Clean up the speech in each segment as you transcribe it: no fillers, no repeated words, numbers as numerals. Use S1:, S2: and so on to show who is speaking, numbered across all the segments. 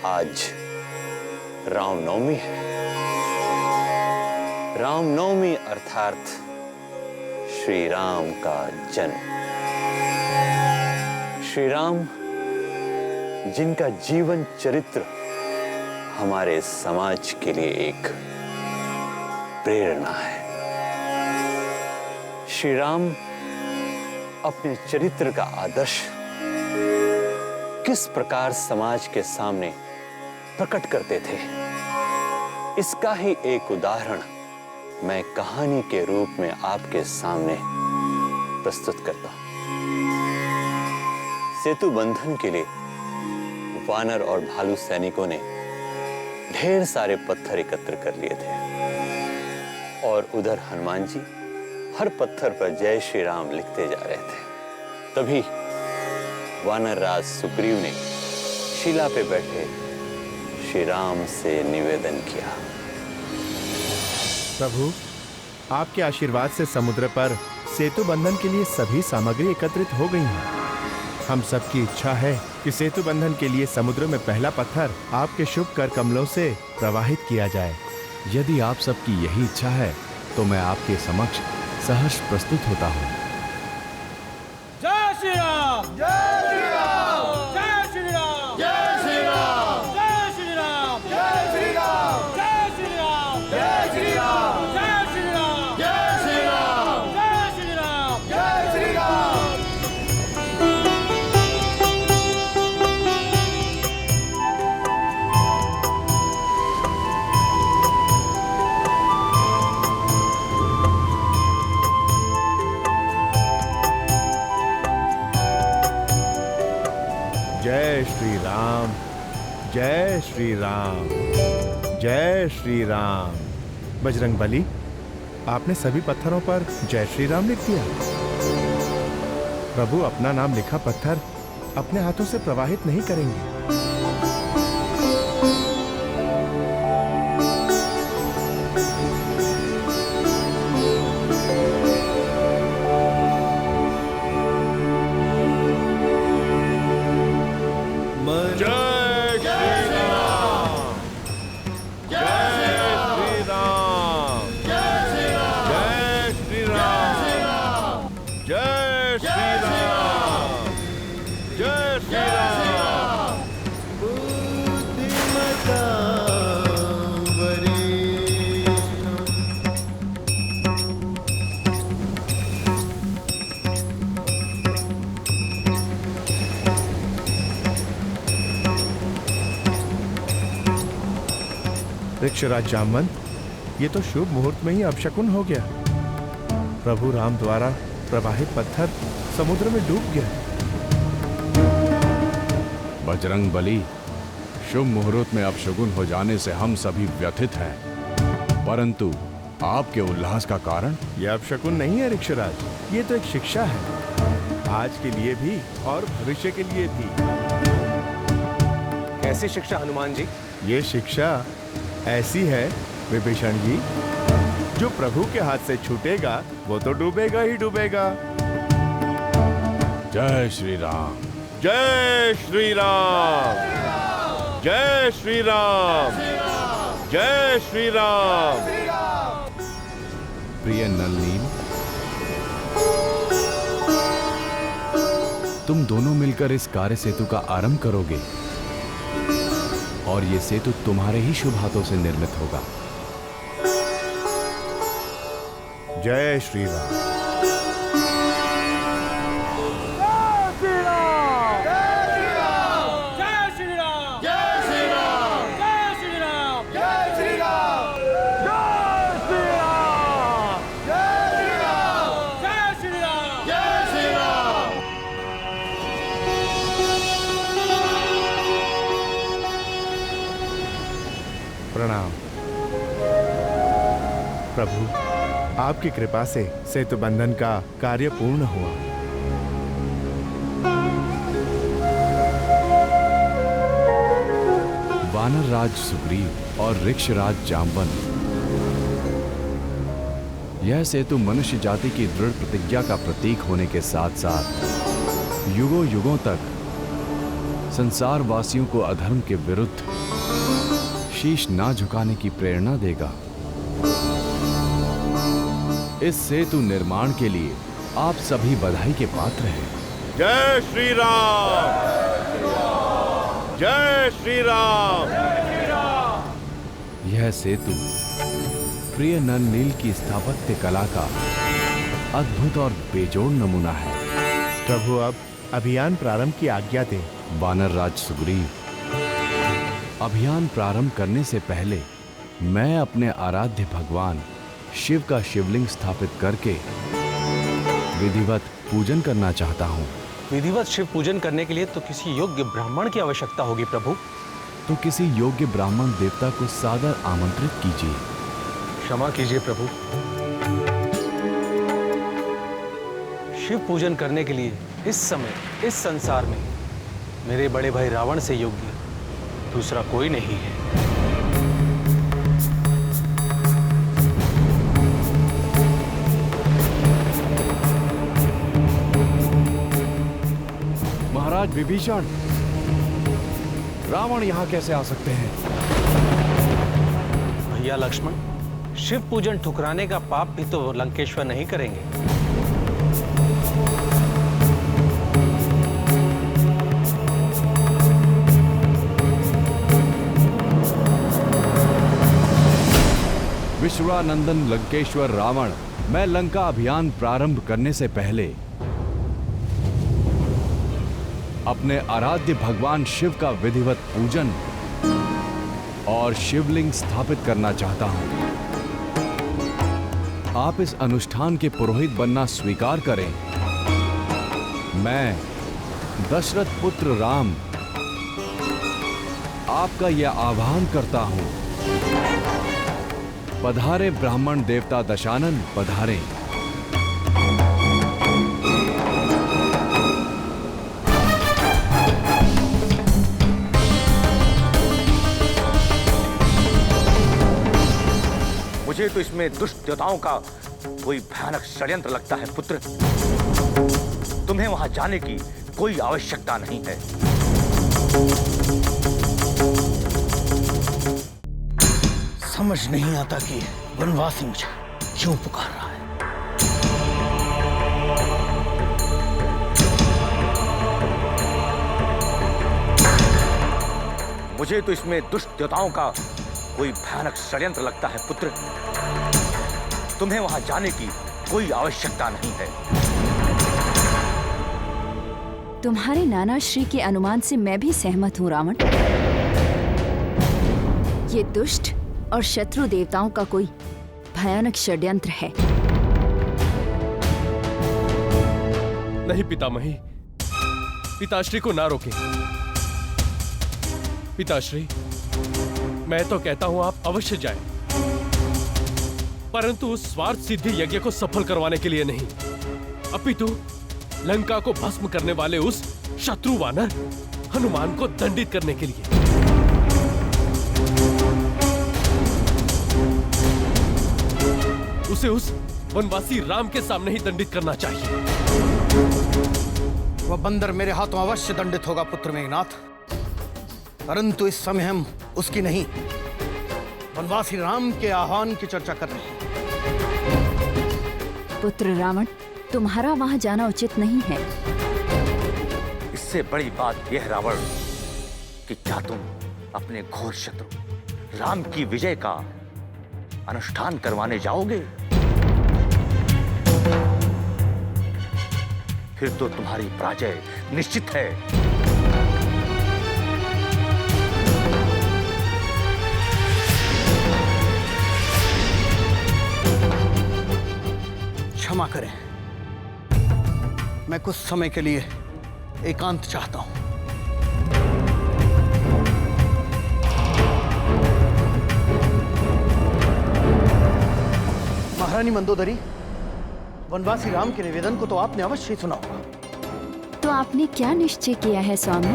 S1: आज रामनवमी है। रामनवमी अर्थात श्री राम का जन्म। श्री राम जिनका जीवन चरित्र हमारे समाज के लिए एक प्रेरणा है। श्री राम अपने चरित्र का आदर्श किस प्रकार समाज के सामने प्रकट करते थे, इसका ही एक उदाहरण मैं कहानी के रूप में आपके सामने प्रस्तुत करता हूं। सेतु बंधन के लिए वानर और भालू सैनिकों ने ढेर सारे पत्थर एकत्र कर लिए थे और उधर हनुमान जी हर पत्थर पर जय श्री राम लिखते जा रहे थे। तभी वानर राज सुग्रीव ने शिला पे बैठे श्री राम से निवेदन किया,
S2: प्रभु, आपके आशीर्वाद से समुद्र पर सेतु बंधन के लिए सभी सामग्री एकत्रित हो गई हैं। हम सबकी इच्छा है कि सेतु बंधन के लिए समुद्र में पहला पत्थर आपके शुभ कर कमलों से प्रवाहित किया जाए।
S3: यदि आप सबकी यही इच्छा है तो मैं आपके समक्ष सहर्ष प्रस्तुत होता हूँ।
S4: जय श्री राम, जय श्री राम, जय श्री राम, जय श्री राम, जय श्री राम, जय श्री राम, जय श्री राम, जय श्री राम, जय श्री राम, जय श्री राम, जय श्री राम, जय श्री राम।
S2: जय श्री राम, जय श्री राम, जय श्री राम। बजरंगबली, आपने सभी पत्थरों पर जय श्री राम लिख दिया। प्रभु अपना नाम लिखा पत्थर अपने हाथों से प्रवाहित नहीं करेंगे। ऋक्षराज जामवंत, ये तो शुभ मुहूर्त में ही अपशकुन हो गया। प्रभु राम द्वारा प्रवाहित पत्थर समुद्र में डूब गया।
S3: बजरंगबली, शुभ मुहूर्त में अपशगुन हो जाने से हम सभी व्यथित हैं, परंतु आपके उल्लास का कारण?
S2: यह अपशकुन नहीं है ऋक्षराज, ये तो एक शिक्षा है, आज के लिए भी और भविष्य के लिए भी।
S5: कैसी शिक्षा हनुमान जी?
S2: ये शिक्षा ऐसी है विभीषण जी, जो प्रभु के हाथ से छूटेगा वो तो डूबेगा ही डूबेगा।
S3: जय श्री राम,
S2: जय श्री राम, जय श्री राम, जय श्री राम।
S3: प्रिय नलनील, तुम दोनों मिलकर इस कार्य सेतु का आरंभ करोगे और ये सेतु तुम्हारे ही शुभ हाथों से निर्मित होगा।
S2: जय श्री राम। प्रणाम प्रभु, आपकी कृपा से सेतु बंधन का कार्य पूर्ण हुआ।
S3: वानर राज सुग्रीव और ऋक्षराज जामवंत, यह सेतु मनुष्य जाति की दृढ़ प्रतिज्ञा का प्रतीक होने के साथ साथ युगों युगों तक संसार वासियों को अधर्म के विरुद्ध शीश ना झुकाने की प्रेरणा देगा। इस सेतु निर्माण के लिए आप सभी बधाई के पात्र हैं।
S2: जय श्री राम, जय श्री राम।
S3: यह सेतु प्रिय नल-नील की स्थापत्य कला का अद्भुत और बेजोड़ नमूना है।
S2: प्रभु अब अभियान प्रारंभ की आज्ञा दें।
S3: वानर राज सुग्रीव, अभियान प्रारंभ करने से पहले मैं अपने आराध्य भगवान शिव का शिवलिंग स्थापित करके विधिवत पूजन करना चाहता हूँ।
S5: विधिवत शिव पूजन करने के लिए तो किसी योग्य ब्राह्मण की आवश्यकता होगी प्रभु।
S3: तो किसी योग्य ब्राह्मण देवता को सादर आमंत्रित कीजिए।
S5: क्षमा कीजिए प्रभु। शिव पूजन करने के लिए इस समय इस संसार में मेरे बड़े भाई रावण से योग्य दूसरा कोई नहीं है।
S3: महाराज विभीषण, रावण यहाँ कैसे आ सकते हैं?
S5: भैया लक्ष्मण, शिव पूजन ठुकराने का पाप भी तो लंकेश्वर नहीं करेंगे।
S3: विश्वानंदन लंकेश्वर रावण, मैं लंका अभियान प्रारंभ करने से पहले अपने आराध्य भगवान शिव का विधिवत पूजन और शिवलिंग स्थापित करना चाहता हूं। आप इस अनुष्ठान के पुरोहित बनना स्वीकार करें। मैं दशरथ पुत्र राम आपका यह आह्वान करता हूं। पधारे ब्राह्मण देवता दशानन, पधारें।
S6: मुझे तो इसमें दुष्ट देवताओं का कोई भयानक षड्यंत्र लगता है पुत्र। तुम्हें वहां जाने की कोई आवश्यकता नहीं है।
S4: समझ नहीं आता कि वनवासी मुझे क्यों पुकार रहा है।
S6: मुझे तो इसमें दुष्ट देवताओं का कोई भयानक षड्यंत्र लगता है पुत्र। तुम्हें वहां जाने की कोई आवश्यकता नहीं है।
S7: तुम्हारे नाना श्री के अनुमान से मैं भी सहमत हूँ रावण। ये दुष्ट और शत्रु देवताओं का कोई भयानक षड्यंत्र है।
S8: नहीं पितामही, पिताश्री को ना रोकें। पिताश्री, मैं तो कहता हूं आप अवश्य जाएं, परंतु उस स्वार्थ सिद्धि यज्ञ को सफल करवाने के लिए नहीं, अपितु लंका को भस्म करने वाले उस शत्रु वानर हनुमान को दंडित करने के लिए। उसे उस वनवासी राम के सामने ही दंडित करना चाहिए।
S4: वह बंदर मेरे हाथों अवश्य दंडित होगा पुत्र मेघनाथ, परंतु इस समय हम उसकी नहीं, वनवासी राम के आह्वान की चर्चा कर रहे हैं।
S7: पुत्र रावण, तुम्हारा वहां जाना उचित नहीं है।
S6: इससे बड़ी बात यह रावण कि क्या तुम अपने घोर शत्रु राम की विजय का अनुष्ठान करवाने जाओगे? फिर तो तुम्हारी पराजय निश्चित है।
S4: क्षमा करें, मैं कुछ समय के लिए एकांत चाहता हूं। महारानी मंदोदरी, वनवासी राम के निवेदन को तो आपने अवश्य ही सुना होगा।
S7: तो आपने क्या निश्चय किया है स्वामी?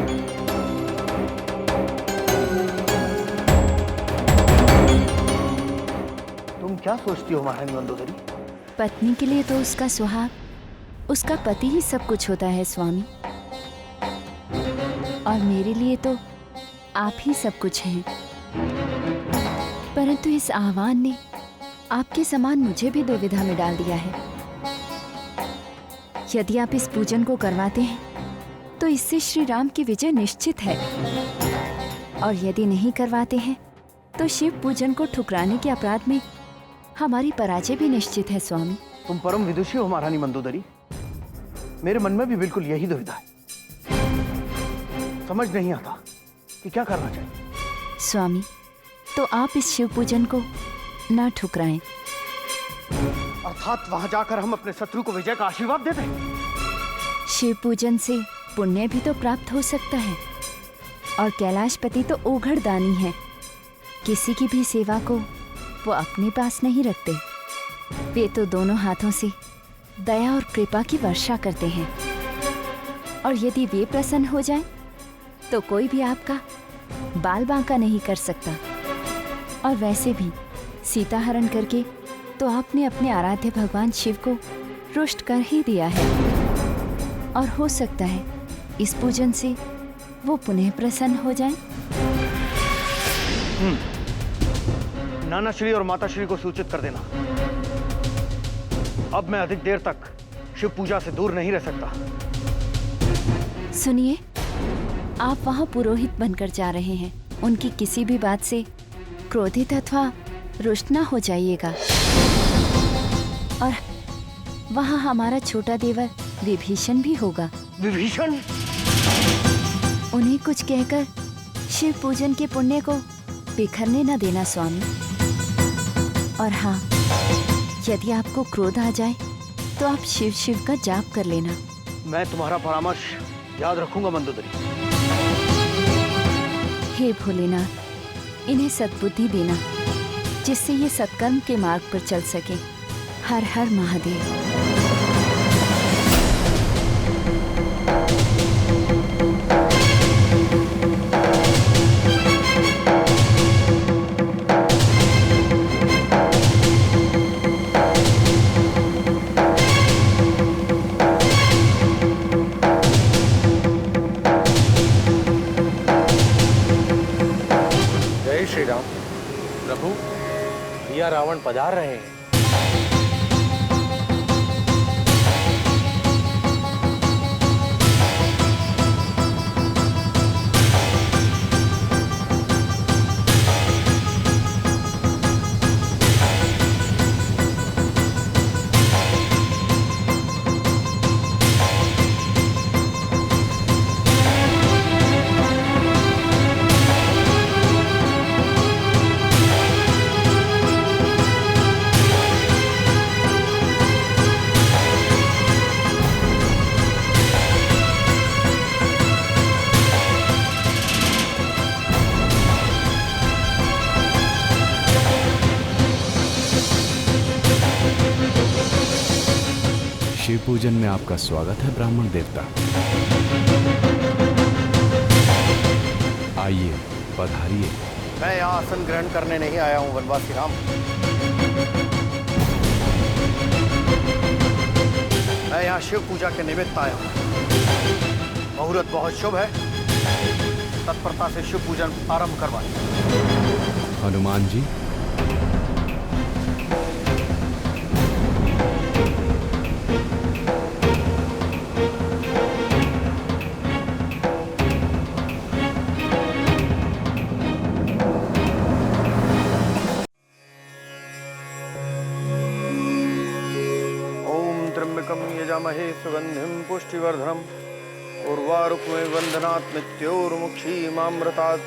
S4: तुम क्या सोचती हो महारानी मंदोदरी?
S7: पत्नी के लिए तो उसका सुहाग, उसका पति ही सब कुछ होता है स्वामी। और मेरे लिए तो आप ही सब कुछ हैं। परंतु इस आह्वान ने आपके समान मुझे भी दुविधा में डाल दिया है। यदि आप इस पूजन को करवाते हैं तो इससे श्री राम की विजय निश्चित है, और यदि नहीं करवाते हैं तो शिव पूजन को ठुकराने के अपराध में हमारी पराजय भी निश्चित है। स्वामी,
S9: तुम परम विदुषी हो महारानी मंदोदरी। मेरे मन में भी बिल्कुल यही दुविधा है। समझ नहीं आता कि क्या करना चाहिए।
S7: स्वामी, तो आप इस शिव पूजन को ना ठुकराएं।
S9: अर्थात वहां जाकर हम अपने शत्रु को विजय का आशीर्वाद देते हैं।
S7: शिव पूजन से पुण्य भी तो प्राप्त हो सकता है, और कैलाशपति तो ओघड़ दानी है। किसी की भी सेवा को वो अपने पास नहीं रखते। वे तो दोनों हाथों से दया और कृपा की वर्षा करते हैं, और यदि वे प्रसन्न हो जाएं, तो कोई भी आपका बाल बांका नहीं कर सकता। और वैसे भी सीता हरण करके तो आपने अपने आराध्य भगवान शिव को रुष्ट कर ही दिया है, और हो सकता है इस पूजन से वो पुनः प्रसन्न हो जाएं।
S9: नाना श्री और माता श्री को सूचित कर देना। अब मैं अधिक देर तक शिव पूजा से दूर नहीं रह सकता।
S7: सुनिए, आप वहां पुरोहित बनकर जा रहे हैं। उनकी किसी भी बात से क्रोधित अथवा रुष्ट ना हो जाइएगा। और वहां हमारा छोटा देवर विभीषण भी होगा।
S9: विभीषण?
S7: उन्हें कुछ कहकर शिव पूजन के पुण्य को बिखरने न देना स्वामी। और हाँ, यदि आपको क्रोध आ जाए तो आप शिव शिव का जाप कर लेना।
S9: मैं तुम्हारा परामर्श याद रखूंगा मंदोदरी।
S7: हे भोलेनाथ, इन्हें सद्बुद्धि देना जिससे ये सत्कर्म के मार्ग पर चल सके। हर हर महादेव।
S5: जय श्री राम। प्रभु, भैया रावण पधार रहे हैं।
S3: शिव पूजन में आपका स्वागत है ब्राह्मण देवता। आइए, पधारिए।
S9: मैं यहाँ आसन ग्रहण करने नहीं आया हूँ वनवासी राम। मैं यहाँ शिव पूजा के निमित्त आया हूँ। मुहूर्त बहुत शुभ है। तत्परता से शिव पूजन आरंभ करवाएं।
S3: हनुमान जी,
S9: त्र्यंबकं यजामहे सुगंधिं पुष्टिवर्धनम् उर्वारुकमेव वन्दनात् मृत्योर्मुक्षीमामृतात्।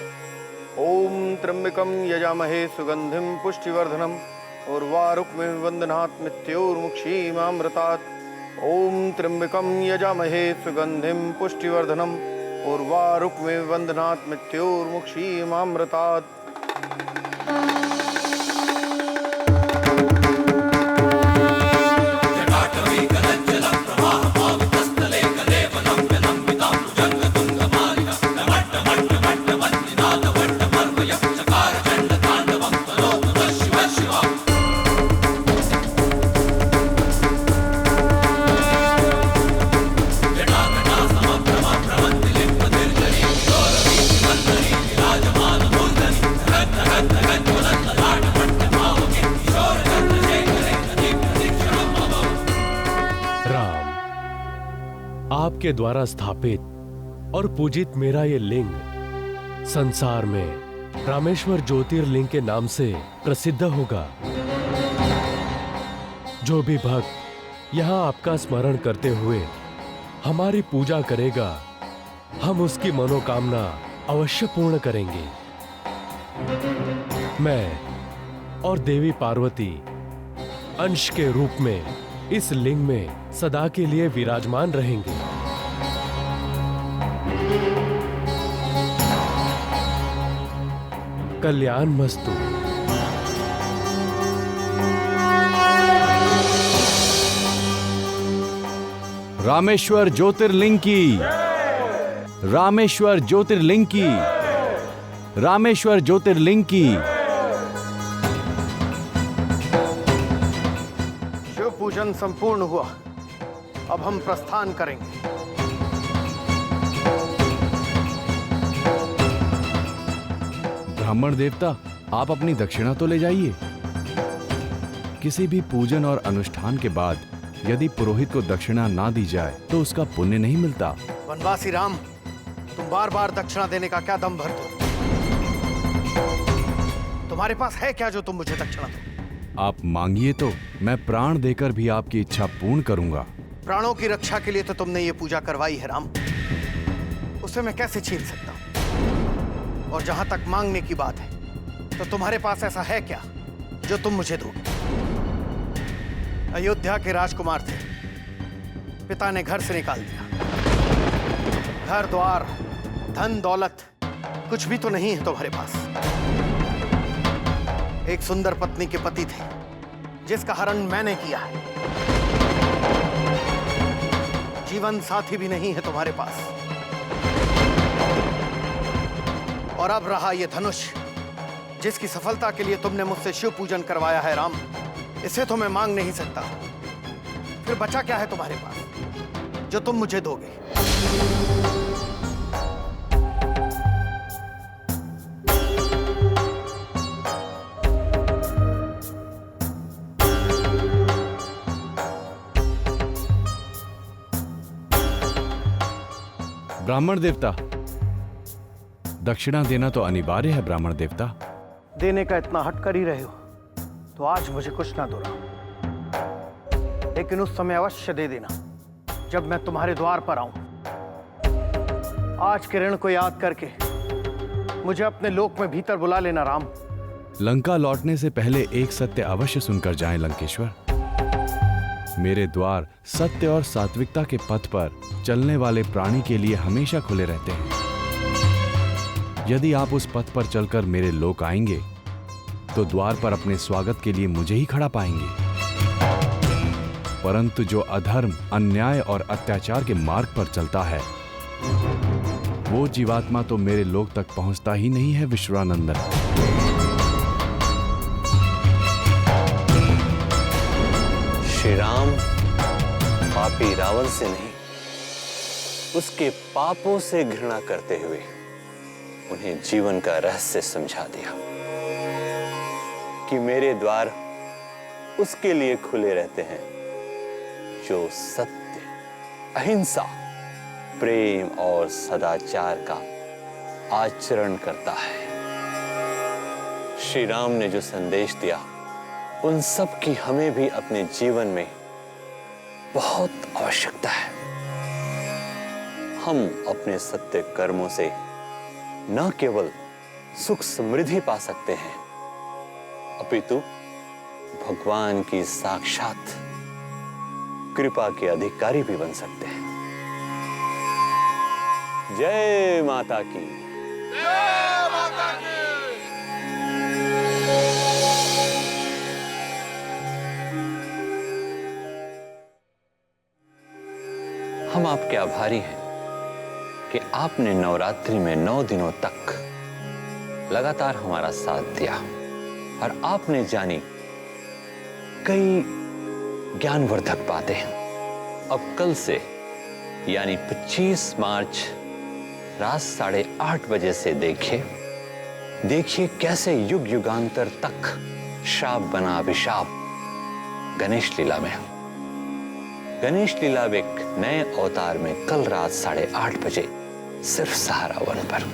S9: ॐ त्र्यंबकं यजामहे सुगंधिं पुष्टिवर्धनम् उर्वारुकमेव वन्दनात् मृत्योर्मुक्षीमामृतात्। ॐ त्र्यंबकं यजामहे सुगंधिं पुष्टिवर्धनम् उर्वारुकमेव वन्दनात् मृत्योर्मुक्षीमामृतात्।
S8: के द्वारा स्थापित और पूजित मेरा ये लिंग संसार में रामेश्वर ज्योतिर्लिंग के नाम से प्रसिद्ध होगा। जो भी भक्त यहाँ आपका स्मरण करते हुए हमारी पूजा करेगा, हम उसकी मनोकामना अवश्य पूर्ण करेंगे। मैं और देवी पार्वती अंश के रूप में इस लिंग में सदा के लिए विराजमान रहेंगे। कल्याण मस्तु।
S3: रामेश्वर ज्योतिर्लिंग की, रामेश्वर ज्योतिर्लिंग की, रामेश्वर ज्योतिर्लिंग की।
S9: शिव पूजन संपूर्ण हुआ। अब हम प्रस्थान करेंगे।
S3: ब्राह्मण देवता, आप अपनी दक्षिणा तो ले जाइए। किसी भी पूजन और अनुष्ठान के बाद यदि पुरोहित को दक्षिणा ना दी जाए तो उसका पुण्य नहीं मिलता।
S9: वनवासी राम, तुम बार बार दक्षिणा देने का क्या दम भरते हो? तुम्हारे पास है क्या जो तुम मुझे दक्षिणा दो?
S3: आप मांगिए तो मैं प्राण देकर भी आपकी इच्छा पूर्ण करूंगा।
S9: प्राणों की रक्षा के लिए तो तुमने ये पूजा करवाई है राम, उसे मैं कैसे छीन सकता हूं? और जहां तक मांगने की बात है, तो तुम्हारे पास ऐसा है क्या जो तुम मुझे दोगे? अयोध्या के राजकुमार थे, पिता ने घर से निकाल दिया। घर द्वार, धन दौलत कुछ भी तो नहीं है तुम्हारे पास। एक सुंदर पत्नी के पति थे जिसका हरण मैंने किया है। जीवन साथी भी नहीं है तुम्हारे पास। और अब रहा यह धनुष जिसकी सफलता के लिए तुमने मुझसे शिव पूजन करवाया है राम, इसे तो मैं मांग नहीं सकता। फिर बचा क्या है तुम्हारे पास जो तुम मुझे दोगे?
S3: ब्राह्मण देवता, दक्षिणा देना तो अनिवार्य है। ब्राह्मण देवता,
S9: देने का इतना हट कर ही रहे हो तो आज मुझे कुछ ना दो राम, लेकिन उस समय अवश्य दे देना जब मैं तुम्हारे द्वार पर आऊं। आज के ऋण को याद करके मुझे अपने लोक में भीतर बुला लेना राम।
S3: लंका लौटने से पहले एक सत्य अवश्य सुनकर जाएं लंकेश्वर। मेरे द्वार सत्य और सात्विकता के पथ पर चलने वाले प्राणी के लिए हमेशा खुले रहते हैं। यदि आप उस पथ पर चलकर मेरे लोक आएंगे तो द्वार पर अपने स्वागत के लिए मुझे ही खड़ा पाएंगे। परंतु जो अधर्म, अन्याय और अत्याचार के मार्ग पर चलता है, वो जीवात्मा तो मेरे लोक तक पहुंचता ही नहीं है। विश्वानंदन,
S1: श्री राम पापी रावण से नहीं, उसके पापों से घृणा करते हुए उन्हें जीवन का रहस्य समझा दिया कि मेरे द्वार उसके लिए खुले रहते हैं जो सत्य, अहिंसा, प्रेम और सदाचार का आचरण करता है। श्री राम ने जो संदेश दिया, उन सब की हमें भी अपने जीवन में बहुत आवश्यकता है। हम अपने सत्य कर्मों से न केवल सुख समृद्धि पा सकते हैं, अपितु भगवान की साक्षात कृपा के अधिकारी भी बन सकते हैं। जय माता की।
S4: जय माता की।
S1: हम आपके आभारी हैं कि आपने नवरात्रि में 9 दिनों तक लगातार हमारा साथ दिया और आपने जानी कई ज्ञानवर्धक बातें। अब कल से यानी 25 मार्च रात 8:30 बजे से देखिए कैसे युग युगांतर तक श्राप बना अभिशाप गणेश लीला में गणेश लीला एक नए अवतार में कल रात 8:30 बजे सिर्फ सहारा वन पर।